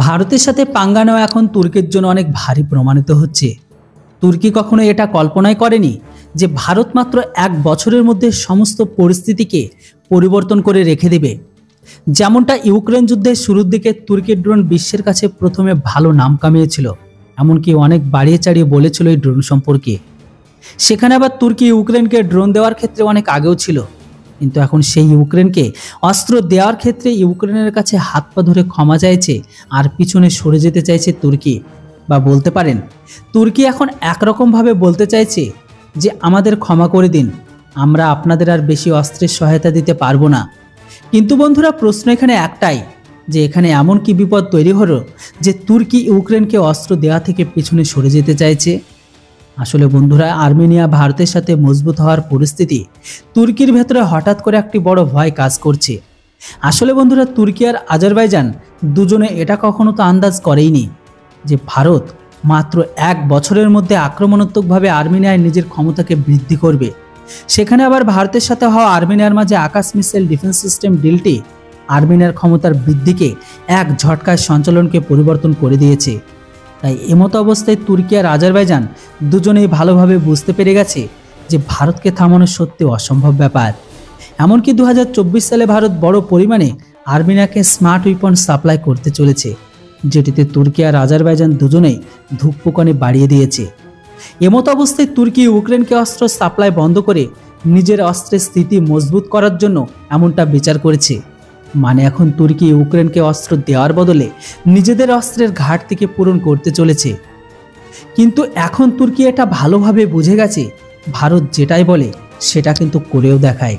ভারতের সাথে পাঙ্গা নেওয়া এখন তুর্কির জন্য অনেক ভারী প্রমাণিত হচ্ছে। তুর্কি কখনো এটা কল্পনাই করেনি যে ভারত মাত্র 1 বছরের মধ্যে সমস্ত পরিস্থিতিকে পরিবর্তন করে রেখে দেবে। যেমনটা ইউক্রেন যুদ্ধের শুরুর দিকে তুর্কির ড্রোন বিশ্বের কাছে প্রথমে ভালো নাম কামিয়েছিল, এমনকি অনেক বাড়িয়ে চাড়িয়ে বলেছিল এই ড্রোন সম্পর্কে। সেখানে আবার তুর্কি ইউক্রেনকে ড্রোন দেওয়ার ক্ষেত্রে অনেক আগেও ছিল, কিন্তু এখন সেই ইউক্রেনকে অস্ত্র দেওয়ার ক্ষেত্রে ইউক্রেনের কাছে হাত পা ধরে ক্ষমা চাইছে আর পিছনে সরে যেতে চাইছে তুর্কি। বা বলতে পারেন তুর্কি এখন একরকমভাবে বলতে চাইছে যে আমাদের ক্ষমা করে দিন, আমরা আপনাদের আর বেশি অস্ত্রের সহায়তা দিতে পারবো না। কিন্তু বন্ধুরা, প্রশ্ন এখানে একটাই, যে এখানে এমন কি বিপদ তৈরি হলো যে তুর্কি ইউক্রেনকে অস্ত্র দেওয়া থেকে পিছনে সরে যেতে চাইছে? আসলে বন্ধুরা, আর্মেনিয়া ভারতের সাথে মজবুত হওয়ার পরিস্থিতি তুর্কির ভেতরে হঠাৎ করে একটি বড় ভয় কাজ করছে। আসলে বন্ধুরা, তুর্কি আর আজারবাইজান দুজনে এটা কখনো তো আন্দাজ করেইনি যে ভারত মাত্র 1 বছরের মধ্যে আক্রমণাত্মকভাবে আর্মেনিয়ায় নিজের ক্ষমতাকে বৃদ্ধি করবে। সেখানে আবার ভারতের সাথে হওয়া আর্মেনিয়ার মাঝে আকাশ মিসাইল ডিফেন্স সিস্টেম ডিলটি আর্মেনিয়ার ক্ষমতার বৃদ্ধিকে এক ঝটকায় সঞ্চালনকে পরিবর্তন করে দিয়েছে। তাই এমতো অবস্থায় তুর্কি আর আজারবাইজান দুজনেই ভালোভাবে বুঝতে পেরে গেছে যে ভারতকে থামানো সত্যি অসম্ভব ব্যাপার। এমনকি 2024 সালে ভারত বড় পরিমাণে আর্মেনিয়াকে স্মার্ট উইপন সাপ্লাই করতে চলেছে, যেটিতে তুর্কি আর আজারবাইজান দুজনেই ধূপকানি বাড়িয়ে দিয়েছে। এমতো অবস্থায় তুর্কি ইউক্রেনকে অস্ত্র সাপ্লাই বন্ধ করে নিজের অস্ত্রের স্থিতি মজবুত করার জন্য এমনটা বিচার করেছে। মানে এখন তুর্কি ইউক্রেনকে অস্ত্র দেওয়ার বদলে নিজেদের অস্ত্রের ঘাটতিকে পূরণ করতে চলেছে। কিন্তু এখন তুর্কি এটা ভালোভাবে বুঝে গেছে ভারত যেটাই বলে সেটা কিন্তু করেও দেখায়।